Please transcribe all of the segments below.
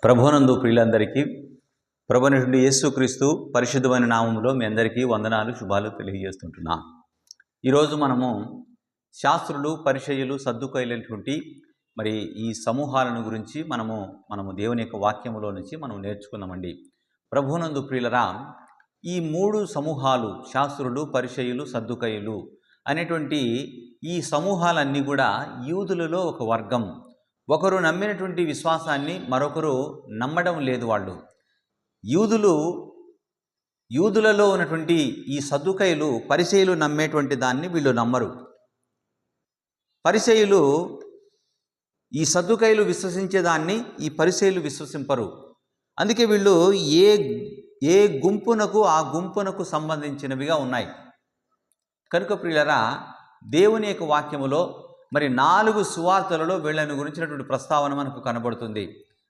ప్రభునందు ప్రియులందరికీ ప్రభువైనటువంటి యేసుక్రీస్తు పరిశుద్ధమైన నామములో మీ అందరికీ వందనాలు శుభాలు తెలియజేస్తుంటున్నా. ఈరోజు మనము శాస్త్రులు పరిచయులు సద్దుకైలటువంటి మరి ఈ సమూహాలను గురించి మనము దేవుని యొక్క వాక్యములో నుంచి మనం నేర్చుకుందామండి. ప్రభునందు ప్రియులరా, ఈ మూడు సమూహాలు శాస్త్రులు పరిచయులు సద్దుకైలు అనేటువంటి ఈ సమూహాలన్నీ కూడా యూదులలో ఒక వర్గం. ఒకరు నమ్మినటువంటి విశ్వాసాన్ని మరొకరు నమ్మడం లేదు. వాళ్ళు యూదులలో ఉన్నటువంటి ఈ సద్దుకైలు పరిసయ్యులు నమ్మేటువంటి దాన్ని వీళ్ళు నమ్మరు. పరిసయ్యులు ఈ సద్దుకైలు విశ్వసించేదాన్ని ఈ పరిసయ్యులు విశ్వసింపరు. అందుకే వీళ్ళు ఏ గుంపునకు ఆ గుంపునకు సంబంధించినవిగా ఉన్నాయి. కనుక ప్రియులరా, దేవుని యొక్క వాక్యములో మరి 4 సువార్తలలో వీళ్ళని గురించినటువంటి ప్రస్తావన మనకు కనబడుతుంది.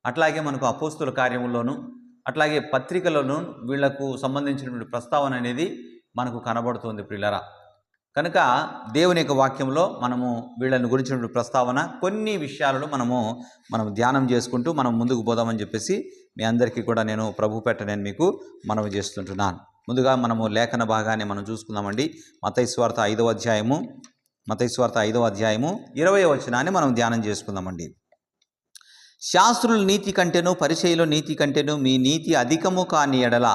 అట్లాగే మనకు అపోస్తుల కార్యముల్లోనూ అట్లాగే పత్రికలను వీళ్లకు సంబంధించినటువంటి ప్రస్తావన అనేది మనకు కనబడుతుంది ప్రియులరా. కనుక దేవుని యొక్క వాక్యంలో మనము వీళ్ళని గురించినటువంటి ప్రస్తావన కొన్ని విషయాలలో మనం ధ్యానం చేసుకుంటూ మనం ముందుకు పోదామని చెప్పేసి మీ అందరికీ కూడా నేను నేను మీకు మనవి చేస్తుంటున్నాను. ముందుగా మనము లేఖన భాగాన్ని మనం చూసుకుందామండి. మత్తయి సువార్త 5వ అధ్యాయము 20వ వచనాన్ని మనం ధ్యానం చేసుకుందామండి. శాస్త్రుల నీతి కంటేను పరిచయుల నీతి కంటేను మీ నీతి అధికము కాని ఎడల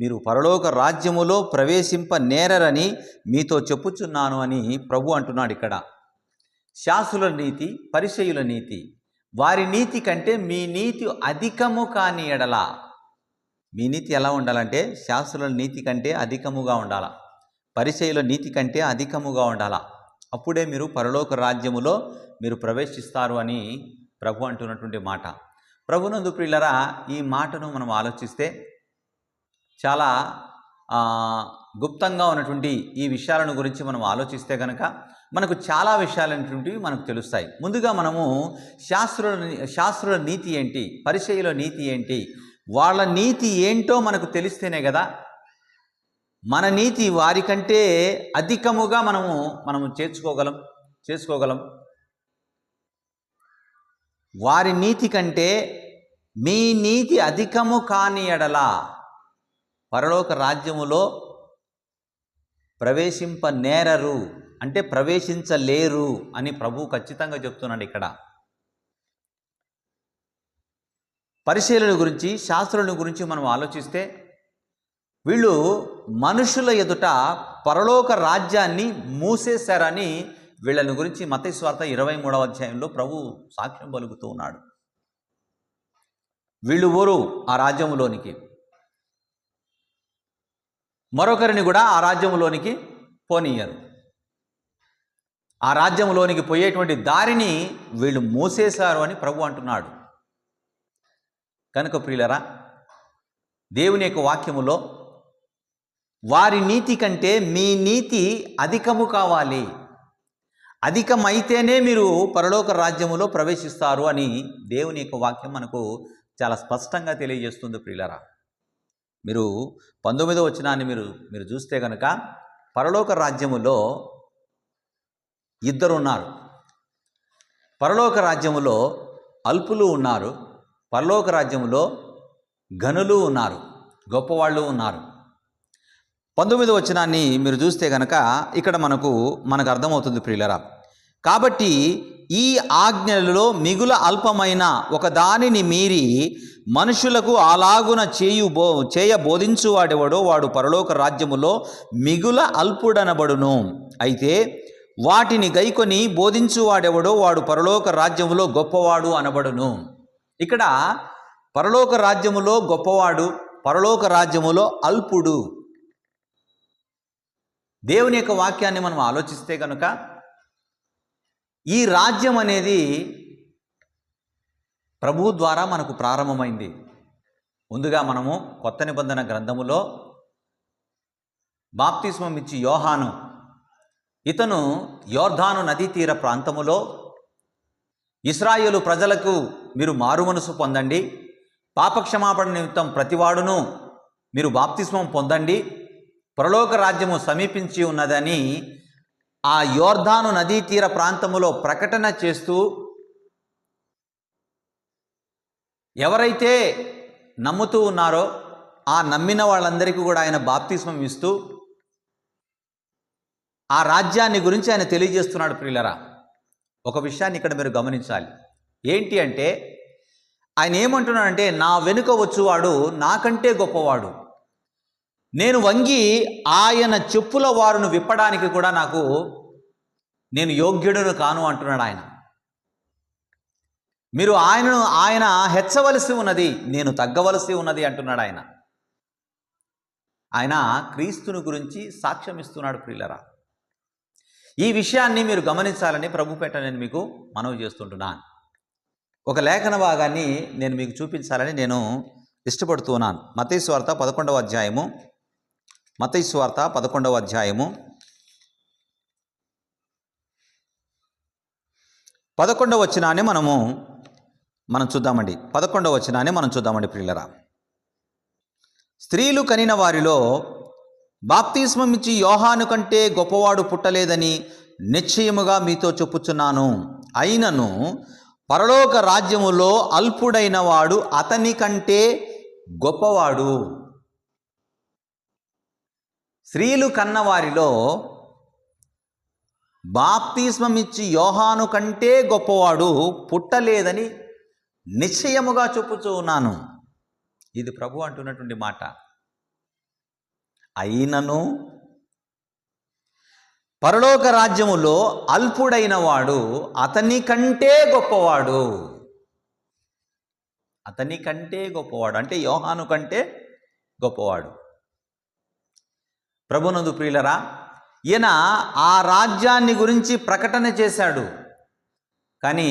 మీరు పరలోక రాజ్యములో ప్రవేశింప నేరరని మీతో చెప్పుచున్నాను అని ప్రభు అంటున్నాడు. ఇక్కడ శాస్త్రుల నీతి పరిచయుల నీతి, వారి నీతి కంటే మీ నీతి అధికము కాని ఎడల, మీ నీతి ఎలా ఉండాలంటే శాస్త్రుల నీతి కంటే అధికముగా ఉండాలా, పరిచయుల నీతి కంటే అధికముగా ఉండాలా. అప్పుడే మీరు పరలోక రాజ్యములో మీరు ప్రవేశిస్తారు అని ప్రభు అంటున్నటువంటి మాట. ప్రభునందు ప్రియులరా, ఈ మాటను మనం ఆలోచిస్తే చాలా గుప్తంగా ఉన్నటువంటి ఈ విషయాలను గురించి మనం ఆలోచిస్తే కనుక మనకు చాలా విషయాలైనటువంటివి మనకు తెలుస్తాయి. ముందుగా మనము శాస్త్రుల నీతి ఏంటి, పరిచయుల నీతి ఏంటి, వాళ్ళ నీతి ఏంటో మనకు తెలిస్తేనే కదా మన నీతి వారికంటే అధికముగా మనము చేసుకోగలం. వారి నీతి కంటే మీ నీతి అధికము కాని ఎడల పరలోక రాజ్యములో ప్రవేశింపనేరరు, అంటే ప్రవేశించలేరు అని ప్రభు ఖచ్చితంగా చెప్తున్నాడు. ఇక్కడ పరిశీలన గురించి శాస్త్రుల గురించి మనం ఆలోచిస్తే వీళ్ళు మనుషుల ఎదుట పరలోక రాజ్యాన్ని మూసేశారని వీళ్ళని గురించి మత్తయి సువార్త 23వ అధ్యాయంలో ప్రభు సాక్ష్యం పలుకుతూ ఉన్నాడు. వీళ్ళు ఊరు ఆ రాజ్యములోనికి, మరొకరిని కూడా ఆ రాజ్యములోనికి పోనీయరు. ఆ రాజ్యంలోనికి పోయేటువంటి దారిని వీళ్ళు మూసేశారు అని ప్రభు అంటున్నాడు. కనుక ప్రియులరా, దేవుని యొక్క వాక్యములో వారి నీతి కంటే మీ నీతి అధికము కావాలి, అధికమైతేనే మీరు పరలోక రాజ్యములో ప్రవేశిస్తారు అని దేవుని యొక్క వాక్యం మనకు చాలా స్పష్టంగా తెలియజేస్తుంది. ప్రియులరా, మీరు 19వ వచనాన్ని మీరు చూస్తే కనుక పరలోక రాజ్యములో ఇద్దరు ఉన్నారు. పరలోక రాజ్యములో అల్పులు ఉన్నారు, పరలోక రాజ్యములో ఘనులు ఉన్నారు, గొప్పవాళ్ళు ఉన్నారు. 19వ వచనాన్ని మీరు చూస్తే కనుక ఇక్కడ మనకు అర్థమవుతుంది ప్రియులరా. కాబట్టి ఈ ఆజ్ఞలలో మిగుల అల్పమైన ఒక దానిని మీరి మనుషులకు అలాగున చేయ బోధించువాడెవడో వాడు పరలోక రాజ్యములో మిగుల అల్పుడనబడును. అయితే వాటిని గైకొని బోధించువాడెవడో వాడు పరలోక రాజ్యములో గొప్పవాడు అనబడును. ఇక్కడ పరలోక రాజ్యములో గొప్పవాడు, పరలోక రాజ్యములో అల్పుడు. దేవుని యొక్క వాక్యాన్ని మనం ఆలోచిస్తే కనుక ఈ రాజ్యం అనేది ప్రభువు ద్వారా మనకు ప్రారంభమైంది. ముందుగా మనము కొత్త నిబంధన గ్రంథములో బాప్తిస్మం ఇచ్చి యోహాను, ఇతను యోర్దాను నదీ తీర ప్రాంతములో ఇశ్రాయేలు ప్రజలకు మీరు మారుమనసు పొందండి, పాపక్షమాపణ నిమిత్తం ప్రతివాడును మీరు బాప్తిస్మం పొందండి, పరలోక రాజ్యము సమీపించి ఉన్నదని ఆ యోర్దాను నదీ తీర ప్రాంతములో ప్రకటన చేస్తూ ఎవరైతే నమ్ముతూ ఉన్నారో ఆ నమ్మిన వాళ్ళందరికీ కూడా ఆయన బాప్తిస్మం ఇస్తూ ఆ రాజ్యాన్ని గురించి ఆయన తెలియజేస్తున్నాడు. ప్రియులరా, ఒక విషయాన్ని ఇక్కడ మీరు గమనించాలి. ఏంటి అంటే ఆయన ఏమంటున్నాడంటే, నా వెనుక వచ్చువాడు నాకంటే గొప్పవాడు, నేను వంగి ఆయన చెప్పుల వారును విప్పడానికి కూడా నేను యోగ్యుడును కాను అంటున్నాడు ఆయన. మీరు ఆయన హెచ్చవలసి ఉన్నది, నేను తగ్గవలసి ఉన్నది అంటున్నాడు ఆయన. ఆయన క్రీస్తుని గురించి సాక్ష్యం ఇస్తున్నాడు. ప్రియులరా, ఈ విషయాన్ని మీరు గమనించాలని ప్రభుపేట నేను మీకు మనవి చేస్తుంటున్నాను. ఒక లేఖన భాగాన్ని నేను మీకు చూపించాలని నేను ఇష్టపడుతున్నాను. మత్తయి సువార్త 11వ అధ్యాయము, మత్తయి సువార్త 11వ అధ్యాయము 11వ వచనాన్ని మనం చూద్దామండి. 11వ వచనాన్ని మనం చూద్దామండి. ప్రియులరా, స్త్రీలు కనిన వారిలో బాప్తిస్మం ఇచ్చి యోహాను కంటే గొప్పవాడు పుట్టలేదని నిశ్చయముగా మీతో చెప్పుచున్నాను. అయినను పరలోక రాజ్యములో అల్పుడైన వాడు అతని కంటే గొప్పవాడు. స్త్రీలు కన్నవారిలో బాప్తిస్మం ఇచ్చి యోహాను కంటే గొప్పవాడు పుట్టలేదని నిశ్చయముగా చెప్పుచూ ఉన్నాను. ఇది ప్రభు అంటున్నటువంటి మాట. అయినను పరలోక రాజ్యములో అల్పుడైన వాడు అతని కంటే గొప్పవాడు. అతని కంటే గొప్పవాడు అంటే యోహాను కంటే గొప్పవాడు. ప్రభునందు ప్రియులరా, ఈయన ఆ రాజ్యాన్ని గురించి ప్రకటన చేశాడు, కానీ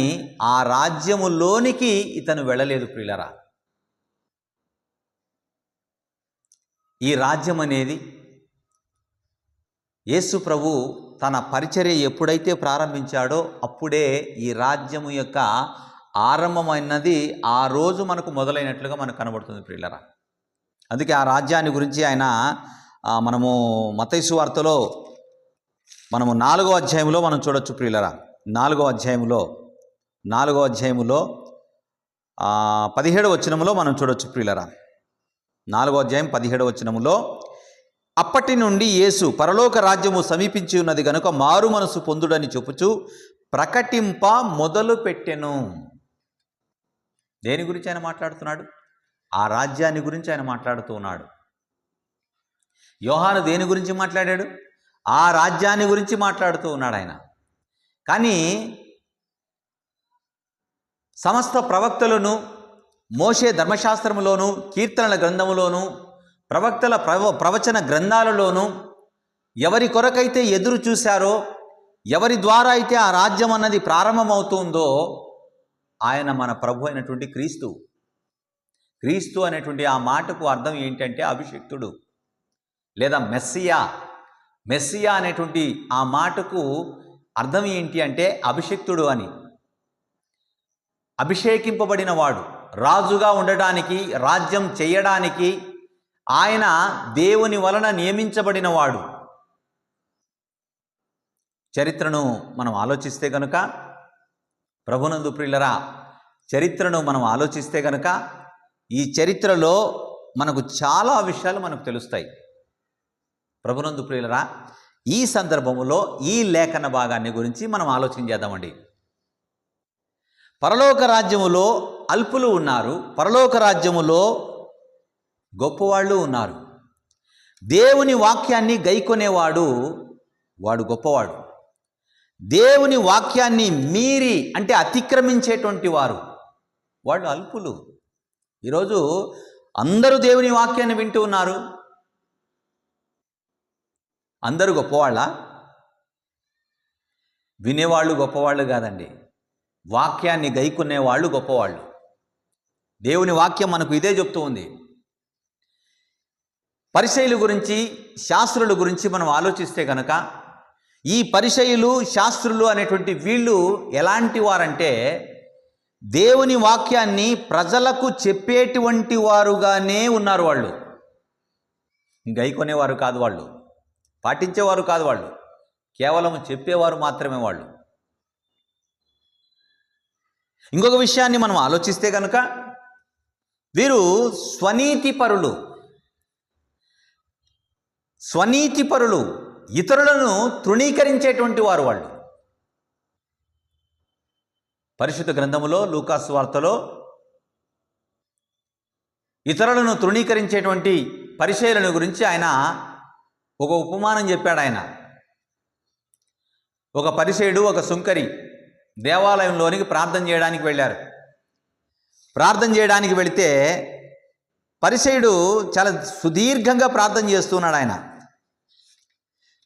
ఆ రాజ్యములోనికి ఇతను వెళ్ళలేదు. ప్రియులరా, ఈ రాజ్యం అనేది యేసు ప్రభు తన పరిచర్య ఎప్పుడైతే ప్రారంభించాడో అప్పుడే ఈ రాజ్యము యొక్క ఆరంభమైనది ఆ రోజు మనకు మొదలైనట్లుగా మనకు కనబడుతుంది. ప్రియులరా, అందుకే ఆ రాజ్యాన్ని గురించి ఆయన మనము మత్తయి సువార్తలో 4వ అధ్యాయంలో మనం చూడొచ్చు. ప్రియులరా, 4వ అధ్యాయంలో 17వ వచనములో మనం చూడొచ్చు. ప్రియులరా, 4వ అధ్యాయం 17వ వచనములో, అప్పటి నుండి యేసు పరలోక రాజ్యము సమీపించి ఉన్నది గనుక మారు మనసు పొందుడని చెప్పుచు ప్రకటింప మొదలు పెట్టెను. దేని గురించి ఆయన మాట్లాడుతున్నాడు? ఆ రాజ్యాన్ని గురించి ఆయన మాట్లాడుతూ ఉన్నాడు. యోహాను దేని గురించి మాట్లాడాడు? ఆ రాజ్యాన్ని గురించి మాట్లాడుతూ ఉన్నాడు ఆయన. కానీ సమస్త ప్రవక్తలను, మోషే ధర్మశాస్త్రములోను, కీర్తనల గ్రంథములోను, ప్రవక్తల ప్రవచన గ్రంథాలలోనూ ఎవరి కొరకైతే ఎదురు చూశారో, ఎవరి ద్వారా అయితే ఆ రాజ్యం అన్నది ప్రారంభమవుతుందో ఆయన మన ప్రభు అయినటువంటి క్రీస్తు. క్రీస్తు అనేటువంటి ఆ మాటకు అర్థం ఏంటంటే అభిషిక్తుడు లేదా మెస్సియా. మెస్సియా అనేటువంటి ఆ మాటకు అర్థం ఏంటి అంటే అభిషిక్తుడు అని. అభిషేకింపబడిన వాడు, రాజుగా ఉండడానికి, రాజ్యం చేయడానికి ఆయన దేవుని వలన నియమించబడిన వాడు. చరిత్రను మనం ఆలోచిస్తే కనుక, ప్రభునందు ప్రియులరా, చరిత్రను మనం ఆలోచిస్తే కనుక ఈ చరిత్రలో మనకు చాలా విషయాలు మనకు తెలుస్తాయి. ప్రభునందు ప్రియులరా, ఈ సందర్భంలో ఈ లేఖన భాగాన్ని గురించి మనం ఆలోచన చేద్దామండి. పరలోక రాజ్యములో అల్పులు ఉన్నారు, పరలోక రాజ్యములో గొప్పవాళ్ళు ఉన్నారు. దేవుని వాక్యాన్ని గైకొనేవాడు వాడు గొప్పవాడు. దేవుని వాక్యాన్ని మీరి అంటే అతిక్రమించేటువంటి వాళ్ళు అల్పులు. ఈరోజు అందరూ దేవుని వాక్యాన్ని వింటూ ఉన్నారు. అందరూ గొప్పవాళ్ళ? వినేవాళ్ళు గొప్పవాళ్ళు కాదండి, వాక్యాన్ని గైకొనేవాళ్ళు గొప్పవాళ్ళు. దేవుని వాక్యం మనకు ఇదే చెప్తూ ఉంది. పరిసయ్యుల గురించి, శాస్త్రుల గురించి మనం ఆలోచిస్తే కనుక ఈ పరిసయ్యులు, శాస్త్రులు అనేటువంటి వీళ్ళు ఎలాంటి వారంటే దేవుని వాక్యాన్ని ప్రజలకు చెప్పేటువంటి వారుగానే ఉన్నారు. వాళ్ళు గైకొనేవారు కాదు, వాళ్ళు పాటించేవారు కాదు, వాళ్ళు కేవలం చెప్పేవారు మాత్రమే వాళ్ళు. ఇంకొక విషయాన్ని మనం ఆలోచిస్తే కనుక వీరు స్వనీతిపరులు. స్వనీతిపరులు, ఇతరులను తృణీకరించేటువంటి వారు వాళ్ళు. పరిశుద్ధ గ్రంథములో లూకాసు వార్తలో ఇతరులను తృణీకరించేటువంటి పరిచయులను గురించి ఆయన ఒక ఉపమానం చెప్పాడు. ఆయన ఒక పరిచయుడు, ఒక సుంకరి దేవాలయంలోనికి ప్రార్థన చేయడానికి వెళ్ళారు. ప్రార్థన చేయడానికి వెళితే పరిచయుడు చాలా సుదీర్ఘంగా ప్రార్థన చేస్తున్నాడు.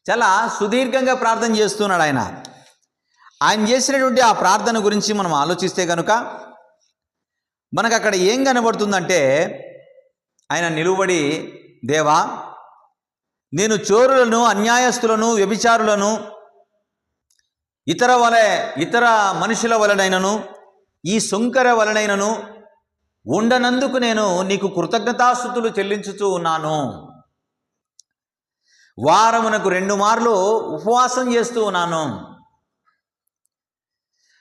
చాలా సుదీర్ఘంగా ప్రార్థన చేస్తున్నాడు. ఆయన చేసినటువంటి ఆ ప్రార్థన గురించి మనం ఆలోచిస్తే కనుక మనకు అక్కడ ఏం కనబడుతుందంటే, ఆయన నిలువబడి, దేవా, నేను చోరులను, అన్యాయస్తులను, వ్యభిచారులను, ఇతర మనుషుల వలనైనను ఈ సుంకర వలనైనను ఉండనందుకు నేను నీకు కృతజ్ఞతాస్తుతులు చెల్లించుతూ ఉన్నాను. వారమునకు 2 మార్లు ఉపవాసం చేస్తూ ఉన్నాను.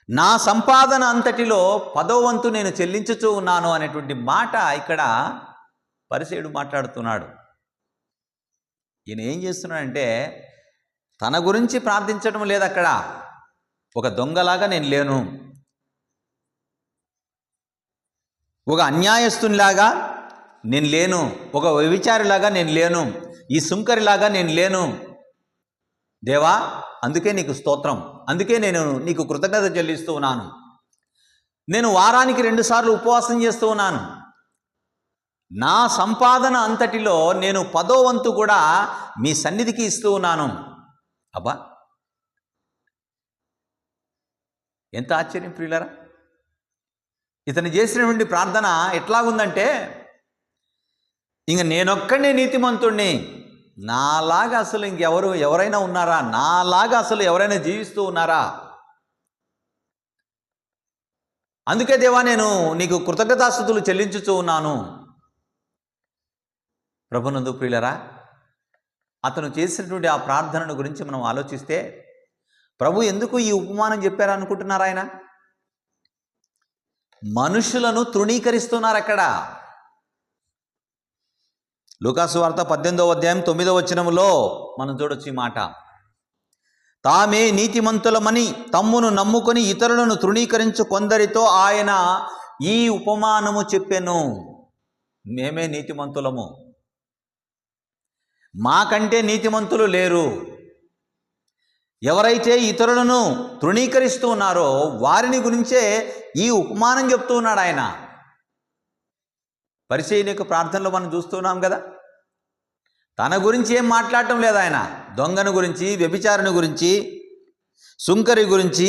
నా సంపాదన అంతటిలో 10వ వంతు నేను చెల్లించుతూ ఉన్నాను అనేటువంటి మాట ఇక్కడ పరిసయ్యుడు మాట్లాడుతున్నాడు. ఈయన ఏం చేస్తున్నాడంటే, తన గురించి ప్రార్థించడం లేదు. అక్కడ ఒక దొంగలాగా నేను లేను, ఒక అన్యాయస్తునిలాగా నేను లేను, ఒక వ్యభిచారిలాగా నేను లేను, ఈ సుంకరిలాగా నేను లేను. దేవా, అందుకే నీకు స్తోత్రం, అందుకే నేను నీకు కృతజ్ఞత చెల్లిస్తూ ఉన్నాను. నేను వారానికి 2 సార్లు ఉపవాసం చేస్తూ ఉన్నాను. నా సంపాదన అంతటిలో నేను 10వ వంతు కూడా మీ సన్నిధికి ఇస్తూ ఉన్నాను. అబ్బా, ఎంత ఆశ్చర్యం ప్రియులారా! ఇతను చేసినటువంటి ప్రార్థన ఎట్లాగుందంటే, ఇంక నేనొక్కడే నీతిమంతుణ్ణి, నాలాగా అసలు ఎవరైనా ఉన్నారా? నాలాగా అసలు ఎవరైనా జీవిస్తూ ఉన్నారా? అందుకే దేవా, నేను నీకు కృతజ్ఞతాస్తుతులు చెల్లించుతూ ఉన్నాను. ప్రభునందు ప్రియులరా, అతను చేసినటువంటి ఆ ప్రార్థనను గురించి మనం ఆలోచిస్తే, ప్రభు ఎందుకు ఈ ఉపమానం చెప్పారనుకుంటున్నారు? ఆయన మనుషులను తృణీకరిస్తున్నారు. అక్కడ లూకాసు వార్త 18వ అధ్యాయం 9వ వచనములో మనం చూడొచ్చు ఈ మాట. తామే నీతిమంతులమని తమ్మును నమ్ముకొని ఇతరులను తృణీకరించు కొందరితో ఆయన ఈ ఉపమానము చెప్పెను. మేమే నీతిమంతులము, మాకంటే నీతిమంతులు లేరు. ఎవరైతే ఇతరులను తృణీకరిస్తూ ఉన్నారో వారిని గురించే ఈ ఉపమానం చెప్తూ ఉన్నాడు ఆయన. పరిచయుని యొక్క ప్రార్థనలో మనం చూస్తున్నాం కదా, తన గురించి ఏం మాట్లాడటం లేదు ఆయన. దొంగను గురించి, వ్యభిచారుని గురించి, సుంకరి గురించి,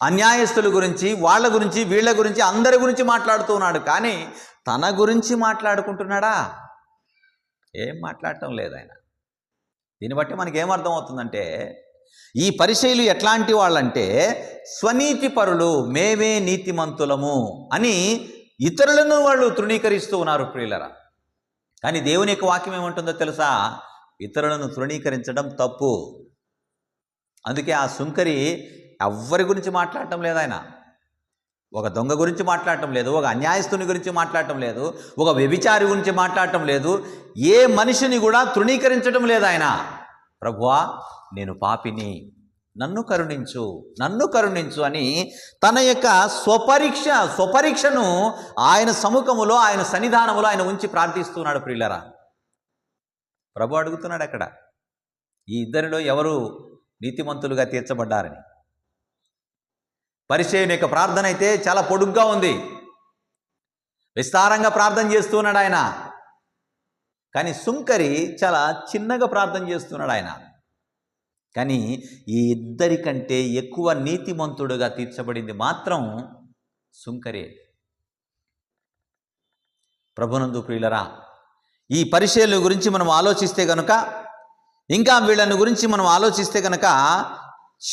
అన్యాయస్తుల గురించి, వాళ్ళ గురించి, వీళ్ళ గురించి, అందరి గురించి మాట్లాడుతూ ఉన్నాడు. కానీ తన గురించి మాట్లాడుకుంటున్నాడా? ఏం మాట్లాడటం లేదు ఆయన. దీన్ని బట్టి మనకేమర్థం అవుతుందంటే, ఈ పరిచయులు ఎట్లాంటి వాళ్ళంటే స్వనీతి పరులు, మేమే నీతిమంతులము అని ఇతరులను వాళ్ళు తృణీకరిస్తూ ఉన్నారు ప్రియులరా. కానీ దేవుని యొక్క వాక్యం ఏమంటుందో తెలుసా? ఇతరులను తృణీకరించడం తప్పు. అందుకే ఆ సుంకరి ఎవ్వరి గురించి మాట్లాడటం లేదు ఆయన. ఒక దొంగ గురించి మాట్లాడటం లేదు, ఒక అన్యాయస్తుని గురించి మాట్లాడటం లేదు, ఒక వ్యభిచారి గురించి మాట్లాడటం లేదు, ఏ మనిషిని కూడా తృణీకరించడం లేదు ఆయన. ప్రభువా, నేను పాపిని, నన్ను కరుణించు, నన్ను కరుణించు అని తన యొక్క స్వపరీక్షను ఆయన సముఖములో, ఆయన సన్నిధానములో ఆయన ఉంచి ప్రార్థిస్తున్నాడు ప్రియులరా. ప్రభు అడుగుతున్నాడు అక్కడ, ఈ ఇద్దరిలో ఎవరు నీతిమంతులుగా తీర్చబడ్డారని. పరిచయుని యొక్క ప్రార్థన అయితే చాలా పొడుగ్గా ఉంది, విస్తారంగా ప్రార్థన చేస్తున్నాడు ఆయన. కానీ సుంకరి చాలా చిన్నగా ప్రార్థన చేస్తున్నాడు ఆయన. కానీ ఈ ఇద్దరికంటే ఎక్కువ నీతిమంతుడుగా తీర్చబడింది మాత్రం సుంకరే. ప్రభునందు ప్రియులరా, ఈ పరిచయుల గురించి మనం ఆలోచిస్తే కనుక, ఇంకా వీళ్ళని గురించి మనం ఆలోచిస్తే కనుక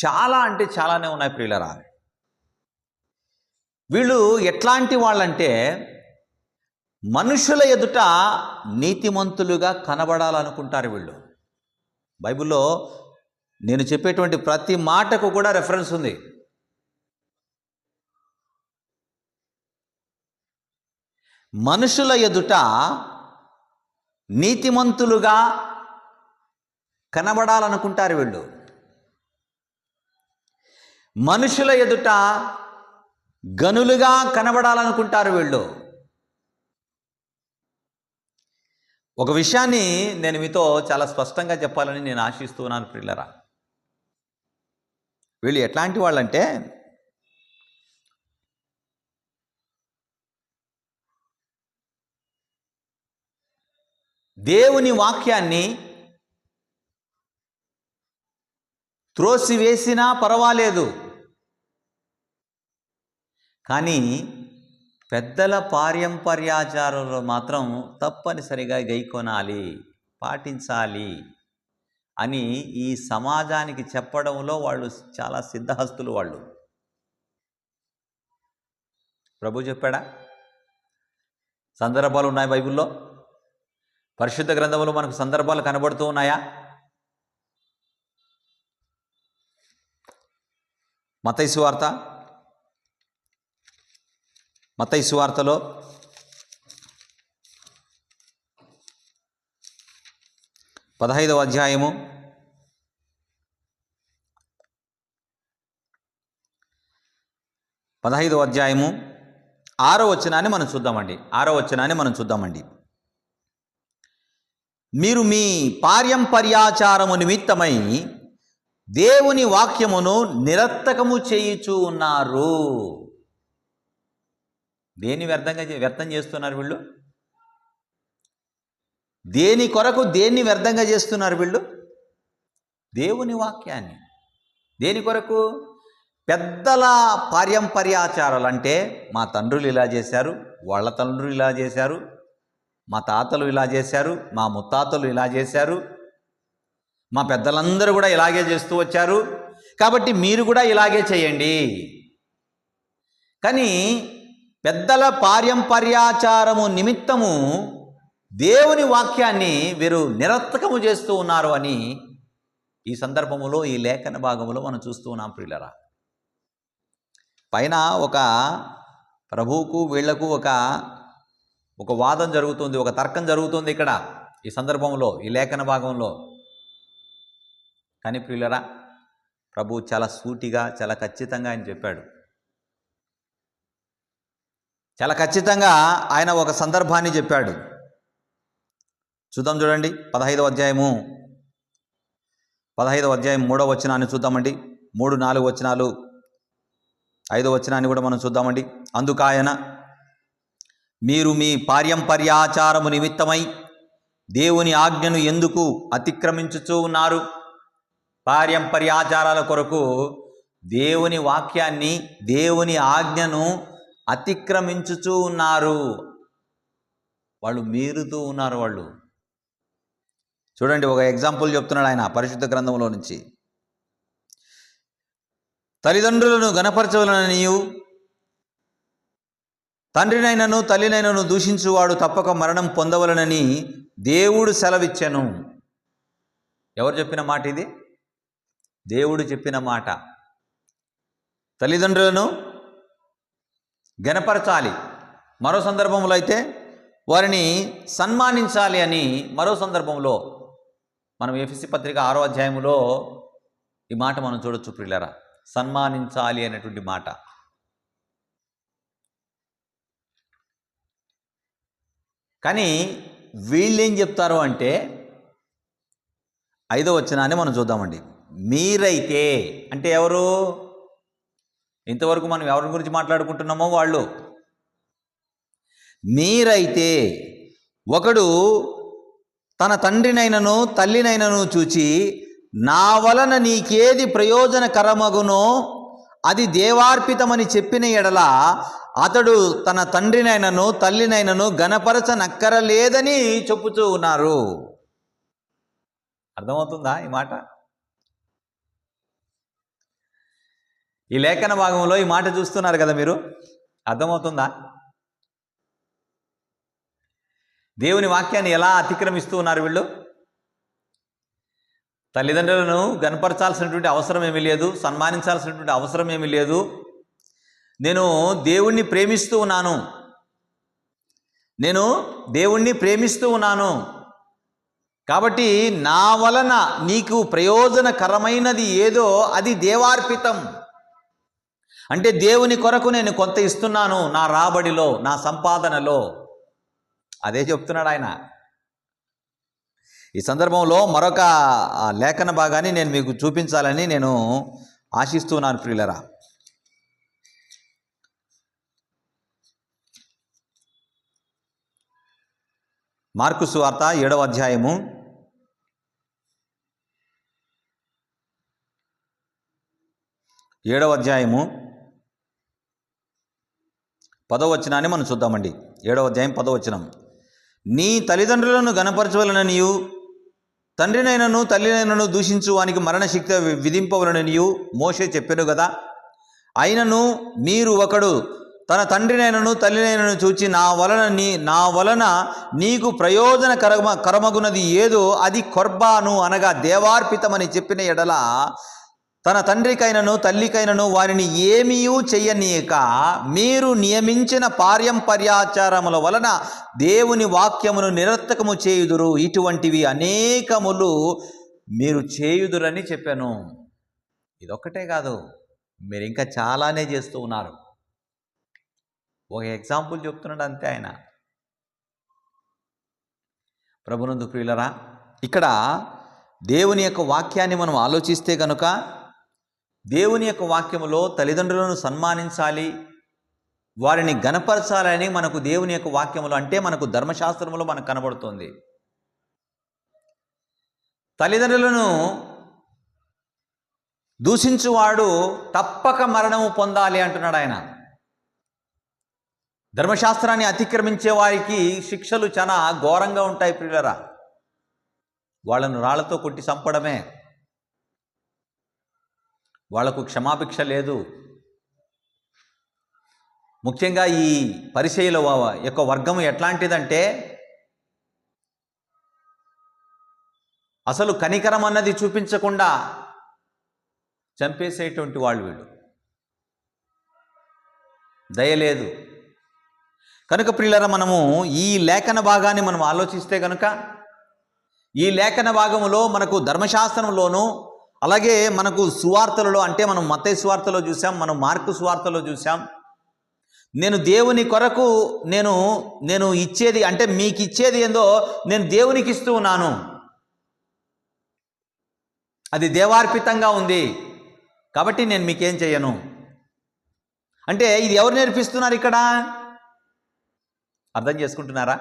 చాలా అంటే చాలానే ఉన్నాయి ప్రియులరా. వీళ్ళు ఎట్లాంటి వాళ్ళంటే మనుషుల ఎదుట నీతిమంతులుగా కనబడాలనుకుంటారు వీళ్ళు. బైబిల్లో నేను చెప్పేటువంటి ప్రతి మాటకు కూడా రెఫరెన్స్ ఉంది. మనుషుల ఎదుట నీతిమంతులుగా కనబడాలనుకుంటారు వీళ్ళు. మనుషుల ఎదుట గనులుగా కనబడాలనుకుంటారు వీళ్ళు. ఒక విషయాన్ని నేను మీతో చాలా స్పష్టంగా చెప్పాలని నేను ఆశిస్తున్నాను ప్రియులారా. వీళ్ళు ఎట్లాంటి వాళ్ళంటే, దేవుని వాక్యాన్ని త్రోసివేసినా పర్వాలేదు, కానీ పెద్దల పారంపర్యాచారంలో మాత్రం తప్పనిసరిగా గైకొనాలి, పాటించాలి అని ఈ సమాజానికి చెప్పడంలో వాళ్ళు చాలా సిద్ధహస్తులు. వాళ్ళు ప్రభు చెప్పాడా? సందర్భాలు ఉన్నాయి బైబిల్లో, పరిశుద్ధ గ్రంథంలో మనకు సందర్భాలు కనబడుతూ ఉన్నాయా? మత్తయి సువార్తలో 15వ అధ్యాయము 6వ వచనాన్ని మనం చూద్దామండి. మీరు మీ పారంపర్యాచారము నిమిత్తమై దేవుని వాక్యమును నిరర్థకము చేయుచూ ఉన్నారు. దేని వ్యర్థం చేస్తున్నారు వీళ్ళు? దేని కొరకు దేన్ని వ్యర్థంగా చేస్తున్నారు వీళ్ళు? దేవుని వాక్యాన్ని. దేని కొరకు? పెద్దల పారంపర్యాచారాలు అంటే మా తండ్రులు ఇలా చేశారు, వాళ్ళ తండ్రులు ఇలా చేశారు, మా తాతలు ఇలా చేశారు, మా ముత్తాతలు ఇలా చేశారు, మా పెద్దలందరూ కూడా ఇలాగే చేస్తూ వచ్చారు, కాబట్టి మీరు కూడా ఇలాగే చేయండి. కానీ పెద్దల పారంపర్యాచారము నిమిత్తము దేవుని వాక్యాన్ని వీరు నిరర్థకము చేస్తూ ఉన్నారు అని ఈ సందర్భములో, ఈ లేఖన భాగంలో మనం చూస్తూ ఉన్నాం ప్రియులరా. పైన ఒక ప్రభువుకు వీళ్లకు ఒక వాదం జరుగుతుంది, ఒక తర్కం జరుగుతుంది ఇక్కడ ఈ సందర్భంలో, ఈ లేఖన భాగంలో. కానీ ప్రియులరా, ప్రభువు చాలా సూటిగా, చాలా ఖచ్చితంగా ఆయన చెప్పాడు. చాలా ఖచ్చితంగా ఆయన ఒక సందర్భాన్ని చెప్పాడు. చూద్దాం, చూడండి. 15వ అధ్యాయం 3వ వచనాన్ని చూద్దామండి. 3, 4 వచనాలు, 5వ వచనాన్ని కూడా మనం చూద్దామండి. అందుకాయన, మీరు మీ పారంపర్యాచారము నిమిత్తమై దేవుని ఆజ్ఞను ఎందుకు అతిక్రమించుచూ ఉన్నారు? పారంపర్యాచారాల కొరకు దేవుని వాక్యాన్ని, దేవుని ఆజ్ఞను అతిక్రమించుచూ ఉన్నారు. వాళ్ళు మీరుతూ ఉన్నారు. వాళ్ళు చూడండి, ఒక ఎగ్జాంపుల్ చెప్తున్నాడు ఆయన పరిశుద్ధ గ్రంథంలో నుంచి. తల్లిదండ్రులను గణపరచవలననియు తండ్రినైనను తల్లినైనను దూషించువాడు తప్పక మరణం పొందవలనని దేవుడు సెలవిచ్చెను. ఎవరు చెప్పిన మాట ఇది? దేవుడు చెప్పిన మాట. తల్లిదండ్రులను గణపరచాలి, మరో సందర్భంలో అయితే వారిని సన్మానించాలి అని మరో సందర్భంలో మనం ఎఫెసీ పత్రిక 6వ అధ్యాయంలో ఈ మాట మనం చూడొచ్చు ప్రియులారా. సన్మానించాలి అనేటువంటి మాట. కానీ వీళ్ళేం చెప్తారు అంటే, 5వ వచనాన్ని మనం చూద్దామండి. మీరైతే అంటే ఎవరు? ఇంతవరకు మనం ఎవరి గురించి మాట్లాడుకుంటున్నామో వాళ్ళు. మీరైతే ఒకడు తన తండ్రినైనను తల్లినైనను చూచి, నా వలన నీకేది ప్రయోజనకరమగునో అది దేవార్పితమని చెప్పిన ఎడల అతడు తన తండ్రినైనను తల్లినైనను గణపరచనక్కరలేదని చెప్పుతూ ఉన్నారు. అర్థమవుతుందా ఈ మాట? ఈ లేఖన భాగంలో ఈ మాట చూస్తున్నారు కదా మీరు, అర్థమవుతుందా? దేవుని వాక్యాన్ని ఎలా అతిక్రమిస్తూ ఉన్నారు వీళ్ళు. తల్లిదండ్రులను గణపరచాల్సినటువంటి అవసరం ఏమీ లేదు, సన్మానించాల్సినటువంటి అవసరం ఏమీ లేదు. నేను దేవుణ్ణి ప్రేమిస్తూ ఉన్నాను, నేను దేవుణ్ణి ప్రేమిస్తూ ఉన్నాను, కాబట్టి నా వలన నీకు ప్రయోజనకరమైనది ఏదో అది దేవార్పితం. అంటే దేవుని కొరకు నేను కొంత ఇస్తున్నాను, నా రాబడిలో, నా సంపాదనలో. అదే చెప్తున్నాడు ఆయన. ఈ సందర్భంలో మరొక లేఖన భాగాన్ని నేను మీకు చూపించాలని నేను ఆశిస్తున్నాను ప్రియులరా. మార్కు సువార్త 7వ అధ్యాయము 10వ వచనాన్ని మనం చూద్దామండి. 7వ అధ్యాయం 10వ వచనం. నీ తల్లిదండ్రులను గణపరచవలననియు తండ్రినైనను తల్లినైనను దూషించు వానికి మరణశిక్ష విధింపవలననియు మోషే చెప్పెను కదా. అయినను మీరు ఒకడు తన తండ్రినైనను తల్లినైనను చూచి నా వలన నీకు ప్రయోజనకరమగునది ఏదో అది కొర్బాను అనగా దేవార్పితమని చెప్పిన ఎడల తన తండ్రికైనను తల్లికైనను వారిని ఏమీయూ చెయ్యనీయక మీరు నియమించిన పారంపర్యాచారముల వలన దేవుని వాక్యమును నిరర్థకము చేయుదురు. ఇటువంటివి అనేకములు మీరు చేయుదురని చెప్పాను. ఇదొక్కటే కాదు, మీరు ఇంకా చాలానే చేస్తూ ఉన్నారు. ఒక ఎగ్జాంపుల్ చెప్తున్నాడు అంతే ఆయన. ప్రభునందు ప్రియులరా, ఇక్కడ దేవుని యొక్క వాక్యాన్ని మనం ఆలోచిస్తే కనుక దేవుని యొక్క వాక్యములో తల్లిదండ్రులను సన్మానించాలి, వారిని గణపరచాలని మనకు దేవుని యొక్క వాక్యములో అంటే మనకు ధర్మశాస్త్రములో మనకు కనబడుతుంది. తల్లిదండ్రులను దూషించువాడు తప్పక మరణము పొందాలి అంటున్నాడు ఆయన. ధర్మశాస్త్రాన్ని అతిక్రమించే వారికి శిక్షలు చాలా ఘోరంగా ఉంటాయి ప్రియులరా. వాళ్ళను రాళ్లతో కొట్టి చంపడమే, వాళ్లకు క్షమాభిక్ష లేదు. ముఖ్యంగా ఈ పరిసయ్యుల యొక్క వర్గం ఎట్లాంటిదంటే అసలు కనికరం అన్నది చూపించకుండా చంపేసేటువంటి వాళ్ళు వీళ్ళు. దయలేదు. కనుక ప్రియులారా, మనము ఈ లేఖన భాగాన్ని మనం ఆలోచిస్తే కనుక ఈ లేఖన భాగములో మనకు ధర్మశాస్త్రంలోనూ అలాగే మనకు సువార్తలలో అంటే మనం మత్తయి సువార్తలో చూసాం, మనం మార్కు సువార్తలో చూసాం. నేను దేవుని కొరకు నేను ఇచ్చేది అంటే మీకు ఇచ్చేది ఏందో నేను దేవునికి ఇస్తూ ఉన్నాను, అది దేవార్పితంగా ఉంది, కాబట్టి నేను మీకేం చెయ్యను అంటే ఇది ఎవరు నేర్పిస్తున్నారు ఇక్కడ? అర్థం చేసుకుంటున్నారా?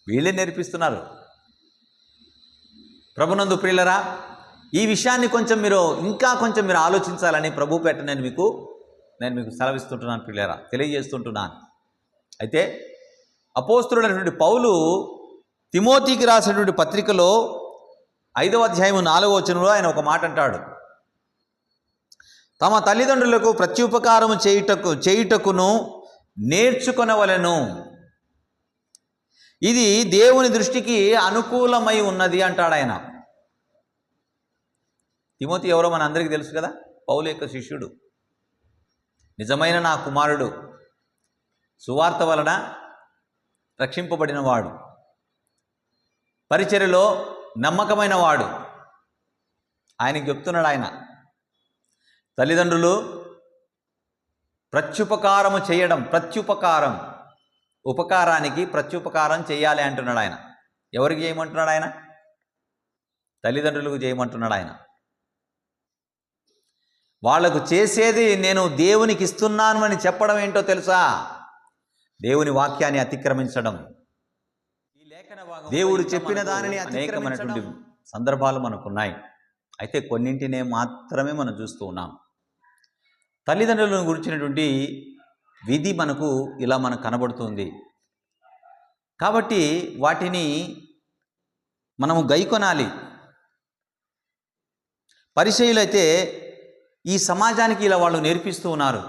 వీళ్ళే నేర్పిస్తున్నారు. ప్రభునందు ప్రియులరా, ఈ విషయాన్ని ఇంకా కొంచెం మీరు ఆలోచించాలని ప్రభు పేట నేను మీకు సెలవిస్తుంటున్నాను ప్రియులరా, తెలియజేస్తుంటున్నాను. అయితే అపోస్తలుడైనటువంటి పౌలు తిమోతికి రాసినటువంటి పత్రికలో 5వ అధ్యాయం 4వ వచనంలో ఆయన ఒక మాట అంటాడు. తమ తల్లిదండ్రులకు ప్రత్యుపకారము చేయుటకును నేర్చుకొనవలెను, ఇది దేవుని దృష్టికి అనుకూలమై ఉన్నది అంటాడు ఆయన. తిమోతి ఎవరో మన అందరికీ తెలుసు కదా, పౌలు యొక్క శిష్యుడు, నిజమైన నా కుమారుడు, సువార్త వలన రక్షింపబడిన వాడు, పరిచర్యలో నమ్మకమైన వాడు. ఆయనకి చెప్తున్నాడు ఆయన, తల్లిదండ్రులు ప్రత్యుపకారము చేయడం, ఉపకారానికి ప్రత్యుపకారం చేయాలి అంటున్నాడు ఆయన. ఎవరికి చేయమంటున్నాడు ఆయన? తల్లిదండ్రులకు చేయమంటున్నాడు ఆయన. వాళ్లకు చేసేది నేను దేవునికి ఇస్తున్నాను అని చెప్పడం ఏంటో తెలుసా? దేవుని వాక్యాన్ని అతిక్రమించడం. ఈ లేఖన భాగం దేవుడు చెప్పిన దానిని అనేకమైనటువంటి సందర్భాలు మనకున్నాయి. అయితే కొన్నింటినే మాత్రమే మనం చూస్తూ ఉన్నాం. తల్లిదండ్రులను గురించినటువంటి విధి మనకు కనబడుతుంది. కాబట్టి వాటిని మనము గైకొనాలి. పరిచయులైతే ఈ సమాజానికి వాళ్ళు నేర్పిస్తూ ఉన్నారు,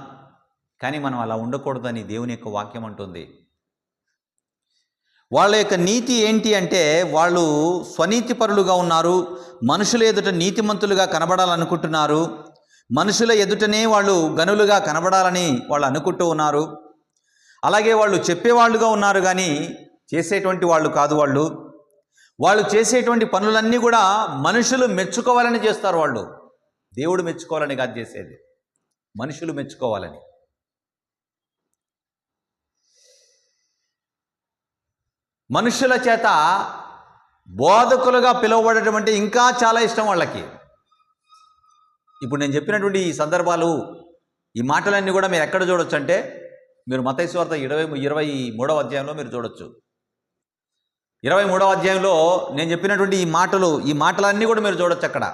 కానీ మనం అలా ఉండకూడదని దేవుని యొక్క వాక్యం అంటుంది. వాళ్ళ యొక్క నీతి ఏంటి అంటే వాళ్ళు స్వనీతిపరులుగా ఉన్నారు, మనుషుల ఎదుట నీతిమంతులుగా కనబడాలనుకుంటున్నారు, మనుషుల ఎదుటనే వాళ్ళు గనులుగా కనబడాలని వాళ్ళు అనుకుంటూ ఉన్నారు. అలాగే వాళ్ళు చెప్పేవాళ్ళుగా ఉన్నారు కానీ చేసేటువంటి వాళ్ళు కాదు. వాళ్ళు చేసేటువంటి పనులన్నీ కూడా మనుషులు మెచ్చుకోవాలని చేస్తారు. వాళ్ళు దేవుడు మెచ్చుకోవాలని కాదు చేసేది, మనుషులు మెచ్చుకోవాలని. మనుషుల చేత బోధకులుగా పిలువబడటం అంటే ఇంకా చాలా ఇష్టం వాళ్ళకి. ఇప్పుడు నేను చెప్పినటువంటి ఈ సందర్భాలు, ఈ మాటలన్నీ కూడా మీరు ఎక్కడ చూడొచ్చు అంటే మీరు మత్తయి సువార్త 23వ అధ్యాయంలో మీరు చూడొచ్చు. 23వ అధ్యాయంలో నేను చెప్పినటువంటి ఈ మాటలన్నీ కూడా మీరు చూడొచ్చు. అక్కడ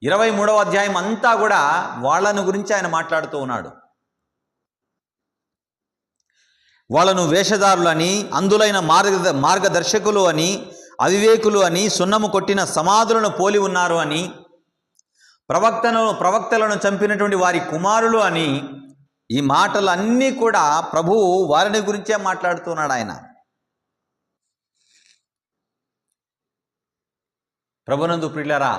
23వ అధ్యాయం అంతా కూడా వాళ్ళను గురించి ఆయన మాట్లాడుతూ ఉన్నాడు. వాళ్ళను వేషధారులని, అందులైన మార్గదర్శకులు అని, అవివేకులు అని, సున్నము కొట్టిన సమాధులను పోలి ఉన్నారు అని, ప్రవక్తలను చంపినటువంటి వారి కుమారులు అని, ఈ మాటలన్నీ కూడా ప్రభువు వారిని గురించే మాట్లాడుతున్నాడు. ఆయన ప్రభునందు ప్రియులారా,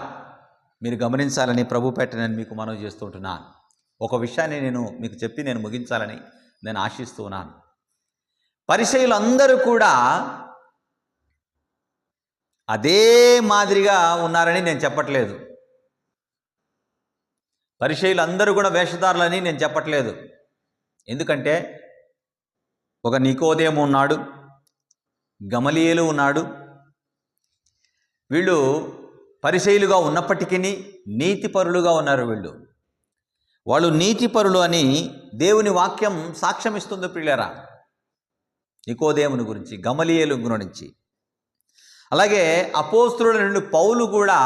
మీరు గమనించాలని ప్రభు పెట్టనని మీకు మనవి చేస్తూ ఉంటున్నాను. ఒక విషయాన్ని నేను మీకు చెప్పి నేను ముగించాలని నేను ఆశిస్తూ ఉన్నాను. పరిసయ్యులందరూ కూడా అదే మాదిరిగా ఉన్నారని నేను చెప్పట్లేదు. పరిసయ్యులందరూ కూడా వేషధారులని నేను చెప్పట్లేదు. ఎందుకంటే ఒక నికోదేము ఉన్నాడు, గమలీయేలు ఉన్నాడు. వీళ్ళు పరిసయ్యులుగా ఉన్నప్పటికీ నీతిపరులుగా ఉన్నారు. వాళ్ళు నీతిపరులు అని దేవుని వాక్యం సాక్ష్యం ఇస్తుంది ప్రియులారా, నికోదేముని గురించి, గమలీయేలు గురించి. అలాగే అపోస్తలుడైన పౌలు కూడా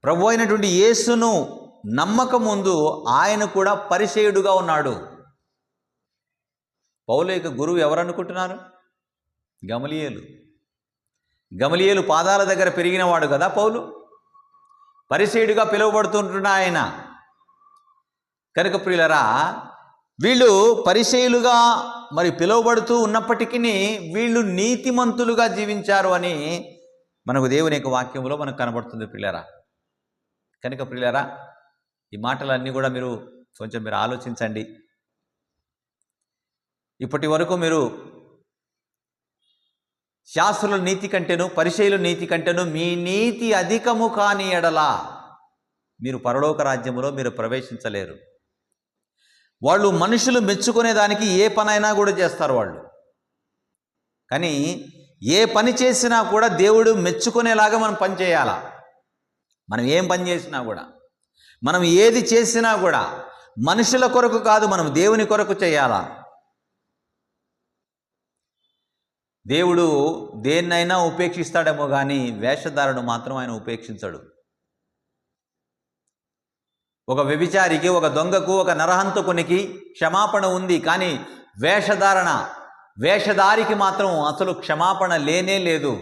ప్రభు అయినటువంటి యేసును నమ్మక ముందు ఆయన కూడా పరిసయ్యుడుగా ఉన్నాడు. పౌలు యొక్క గురువు ఎవరనుకుంటున్నారు? గమలీయేలు పాదాల దగ్గర పెరిగినవాడు కదా పౌలు. పరిసయ్యుడిగా పిలువబడుతుంటున్న ఆయన. కనుక ప్రియులరా, వీళ్ళు పరిసయ్యులుగా మరి పిలువబడుతూ ఉన్నప్పటికీ వీళ్ళు నీతిమంతులుగా జీవించారు అని మనకు దేవుని యొక్క వాక్యంలో మనకు కనబడుతుంది ప్రియులరా. కనుక ప్రియులరా, ఈ మాటలన్నీ కూడా మీరు ఆలోచించండి. ఇప్పటి వరకు మీరు శాస్త్రుల నీతి కంటేను పరిసయ్యుల నీతి కంటేను మీ నీతి అధికము కాని ఎడల మీరు పరలోక రాజ్యములో మీరు ప్రవేశించలేరు. వాళ్ళు మనుషులు మెచ్చుకునే దానికి ఏ పనైనా కూడా చేస్తారు వాళ్ళు. కానీ ఏ పని చేసినా కూడా దేవుడు మెచ్చుకునేలాగా మనం పని చేయాలా. మనం ఏం పని చేసినా కూడా, మనం ఏది చేసినా కూడా మనుషుల కొరకు కాదు, మనం దేవుని కొరకు చేయాలా. దేవుడు దేన్నైనా ఉపేక్షిస్తాడేమో కానీ వేషధారుడు మాత్రం ఆయన ఉపేక్షించడు. ఒక వ్యభిచారికి, ఒక దొంగకు, ఒక నరహంతకునికి క్షమాపణ ఉంది, కానీ వేషధారికి మాత్రం అసలు క్షమాపణ లేనే లేదు.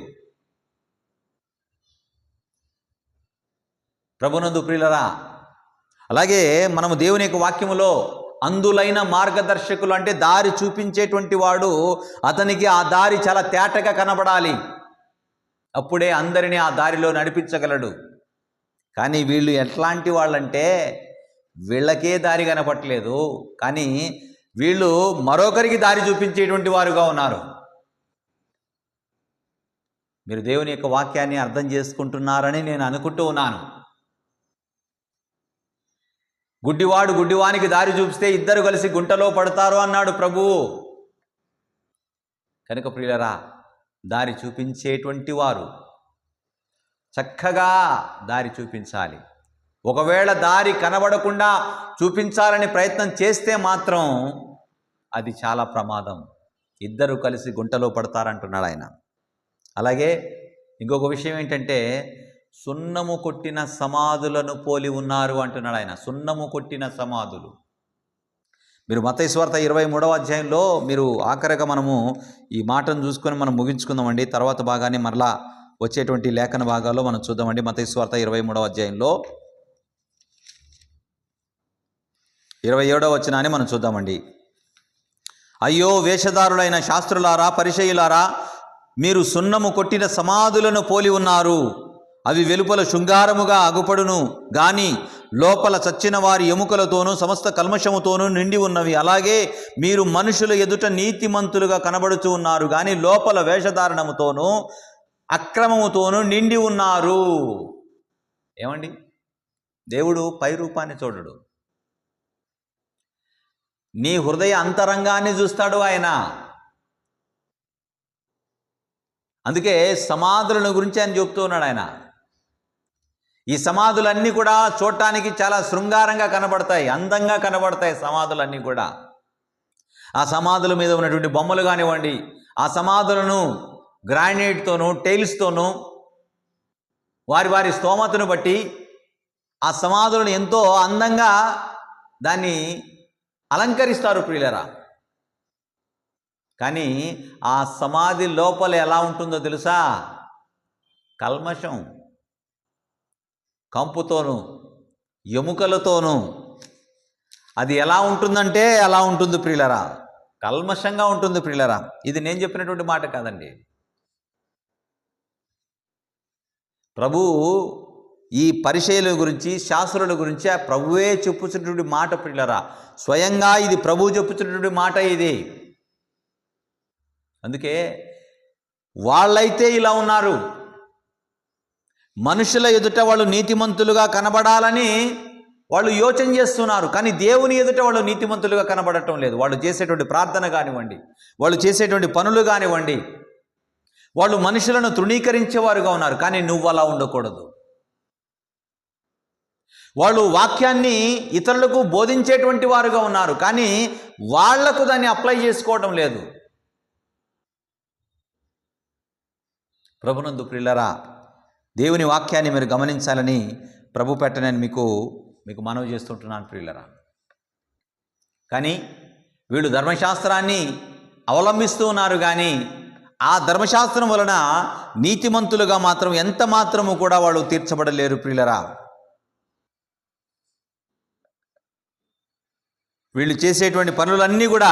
ప్రభునందు ప్రియులరా, అలాగే మనము దేవుని యొక్క వాక్యములో అందులైన మార్గదర్శకులు అంటే దారి చూపించేటువంటి వాడు, అతనికి ఆ దారి చాలా తేటగా కనబడాలి. అప్పుడే అందరినీ ఆ దారిలో నడిపించగలడు. కానీ వీళ్ళు ఎట్లాంటి వాళ్ళంటే వీళ్ళకే దారి కనపట్లేదు, కానీ వీళ్ళు మరొకరికి దారి చూపించేటువంటి వారుగా ఉన్నారు. మీరు దేవుని యొక్క వాక్యాన్ని అర్థం చేసుకుంటున్నారని నేను అనుకుంటూ ఉన్నాను. గుడ్డివాడు గుడ్డివానికి దారి చూపిస్తే ఇద్దరు కలిసి గుంటలో పడతారు అన్నాడు ప్రభువు. కనుక ప్రియులరా, దారి చూపించేటువంటి వారు చక్కగా దారి చూపించాలి. ఒకవేళ దారి కనబడకుండా చూపించాలని ప్రయత్నం చేస్తే మాత్రం అది చాలా ప్రమాదం. ఇద్దరు కలిసి గుంటలో పడతారంటున్నాడు ఆయన. అలాగే ఇంకొక విషయం ఏంటంటే, సున్నము కొట్టిన సమాధులను పోలి ఉన్నారు అంటున్నాడు ఆయన. సున్నము కొట్టిన సమాధులు. మీరు మత్తయి సువార్త 23వ అధ్యాయంలో మీరు ఆఖరిగా మనము ఈ మాటను చూసుకొని మనం ముగించుకుందామండి. తర్వాత భాగాన్ని మరలా వచ్చేటువంటి లేఖన భాగాల్లో మనం చూద్దామండి. మత్తయి సువార్త 23వ అధ్యాయంలో 27వ వచనాన్ని మనం చూద్దామండి. అయ్యో వేషధారులైన శాస్త్రులారా, పరిసయ్యులారా, మీరు సున్నము కొట్టిన సమాధులను పోలి ఉన్నారు. అవి వెలుపల శృంగారముగా అగుపడును గాని లోపల చచ్చిన వారి ఎముకలతోనూ సమస్త కల్మషముతోనూ నిండి ఉన్నవి. అలాగే మీరు మనుషుల ఎదుట నీతిమంతులుగా కనబడుచూ ఉన్నారు, కానీ లోపల వేషధారణముతోనూ అక్రమముతోనూ నిండి ఉన్నారు. ఏమండి, దేవుడు పై రూపాన్ని చూడడు, నీ హృదయ అంతరంగాన్ని చూస్తాడు ఆయన. అందుకే సమాధులను గురించి ఆయన చెప్తూ ఉన్నాడు. ఆయన ఈ సమాధులన్నీ కూడా చూడటానికి చాలా శృంగారంగా కనబడతాయి, అందంగా కనబడతాయి సమాధులన్నీ కూడా. ఆ సమాధుల మీద ఉన్నటువంటి బొమ్మలు కానివ్వండి, ఆ సమాధులను గ్రానైట్తోనూ టైల్స్తోనూ వారి వారి స్తోమతను బట్టి ఆ సమాధులను ఎంతో అందంగా దాన్ని అలంకరిస్తారు ప్రియులరా. కానీ ఆ సమాధి లోపల ఎలా ఉంటుందో తెలుసా? కల్మషం, కంపుతోనూ ఎముకలతోనూ. అది ఎలా ఉంటుందంటే అలా ఉంటుంది ప్రియులరా, కల్మషంగా ఉంటుంది ప్రియులరా. ఇది నేను చెప్పినటువంటి మాట కాదండి, ప్రభువు ఈ పరిచయుల గురించి, శాస్త్రుల గురించి ఆ ప్రభువే చెప్పుచున్నటువంటి మాట ప్రియులరా. స్వయంగా ఇది ప్రభువు చెప్పుచున్నటువంటి మాట ఇది. అందుకే వాళ్ళైతే ఇలా ఉన్నారు, మనుషుల ఎదుట వాళ్ళు నీతిమంతులుగా కనబడాలని వాళ్ళు యోచన చేస్తున్నారు, కానీ దేవుని ఎదుట వాళ్ళు నీతిమంతులుగా కనబడటం లేదు. వాళ్ళు చేసేటువంటి ప్రార్థన కానివ్వండి, వాళ్ళు చేసేటువంటి పనులు కానివ్వండి, వాళ్ళు మనుషులను తృణీకరించేవారుగా ఉన్నారు. కానీ నువ్వు అలా ఉండకూడదు. వాళ్ళు వాక్యాన్ని ఇతరులకు బోధించేటువంటి వారుగా ఉన్నారు, కానీ వాళ్లకు దాన్ని అప్లై చేసుకోవడం లేదు. ప్రభునందు ప్రియులరా, దేవుని వాక్యాన్ని మీరు గమనించాలని ప్రభు పెట్టనని మీకు మనవి చేస్తుంటున్నాను ప్రియులరా. కానీ వీళ్ళు ధర్మశాస్త్రాన్ని అవలంబిస్తూ ఉన్నారు, కానీ ఆ ధర్మశాస్త్రం వలన నీతిమంతులుగా మాత్రం ఎంత మాత్రము కూడా వాళ్ళు తీర్చబడలేరు ప్రియులరా. వీళ్ళు చేసేటువంటి పనులన్నీ కూడా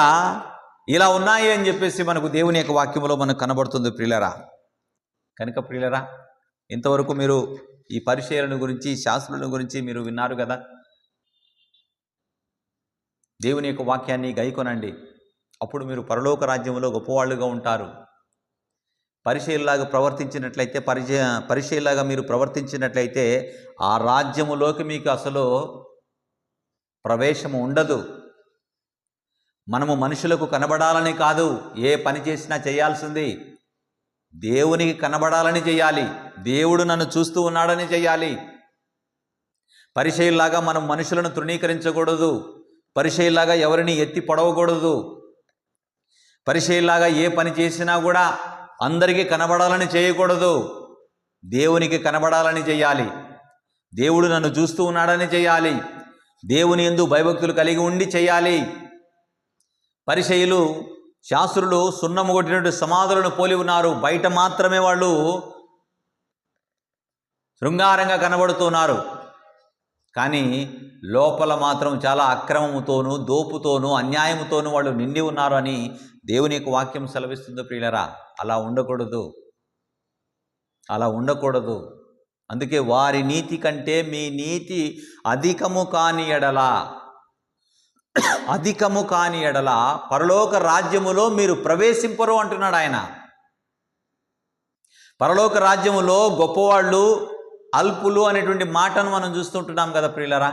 ఇలా ఉన్నాయి అని చెప్పేసి మనకు దేవుని యొక్క వాక్యంలో మనకు కనబడుతుంది ప్రియులరా. కనుక ప్రియులరా, ఇంతవరకు మీరు ఈ పరిచర్యలను గురించి, శాస్త్రుల గురించి మీరు విన్నారు కదా. దేవుని యొక్క వాక్యాన్ని గైకొనండి, అప్పుడు మీరు పరలోక రాజ్యంలో గొప్పవాళ్ళుగా ఉంటారు. పరిచర్యలాగా ప్రవర్తించినట్లయితే, పరిచర్యలాగా మీరు ప్రవర్తించినట్లయితే ఆ రాజ్యములోకి మీకు అసలు ప్రవేశము ఉండదు. మనము మనుషులకు కనబడాలని కాదు ఏ పని చేసినా చేయాల్సింది, దేవునికి కనబడాలని చేయాలి. దేవుడు నన్ను చూస్తూ ఉన్నాడని చేయాలి. పరిచర్యలాగా మనం మనుషులను తృణీకరించకూడదు, పరిచర్యలాగా ఎవరిని ఎత్తి పొడవకూడదు, పరిచర్యలాగా ఏ పని చేసినా కూడా అందరికీ కనబడాలని చేయకూడదు. దేవునికి కనబడాలని చేయాలి. దేవుడు నన్ను చూస్తూ ఉన్నాడని చేయాలి. దేవుని యందు భయభక్తులు కలిగి ఉండి చేయాలి. పరిచయులు, శాస్త్రులు సున్నము కొట్టినట్టు సమాధులను పోలి ఉన్నారు. బయట మాత్రమే వాళ్ళు శృంగారంగా కనబడుతున్నారు, కానీ లోపల మాత్రం చాలా అక్రమముతోనూ, దోపుతోనూ, అన్యాయముతోనూ వాళ్ళు నిండి ఉన్నారు అని దేవుని యొక్క వాక్యం సెలవిస్తుంది ప్రియులరా. అలా ఉండకూడదు, అలా ఉండకూడదు. అందుకే వారి నీతి కంటే మీ నీతి అధికము కాని ఎడల పరలోక రాజ్యములో మీరు ప్రవేశింపరు అంటున్నాడు ఆయన. పరలోక రాజ్యములో గొప్పవాళ్ళు, అల్పులు అనేటువంటి మాటను మనం చూస్తుంటున్నాం కదా ప్రియులరా.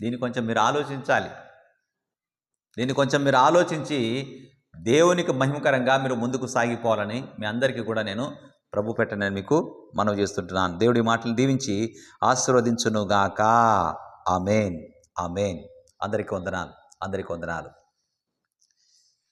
దీన్ని కొంచెం మీరు ఆలోచించాలి. దీన్ని కొంచెం మీరు ఆలోచించి దేవునికి మహిమకరంగా మీరు ముందుకు సాగిపోవాలని మీ అందరికీ కూడా నేను ప్రభు పెట్టనని మీకు మనవి చేస్తుంటున్నాను. దేవుడి మాటలు దీవించి ఆశీర్వదించునుగాక. ఆమేన్, ఆమేన్. అందరికీ వందనాలు.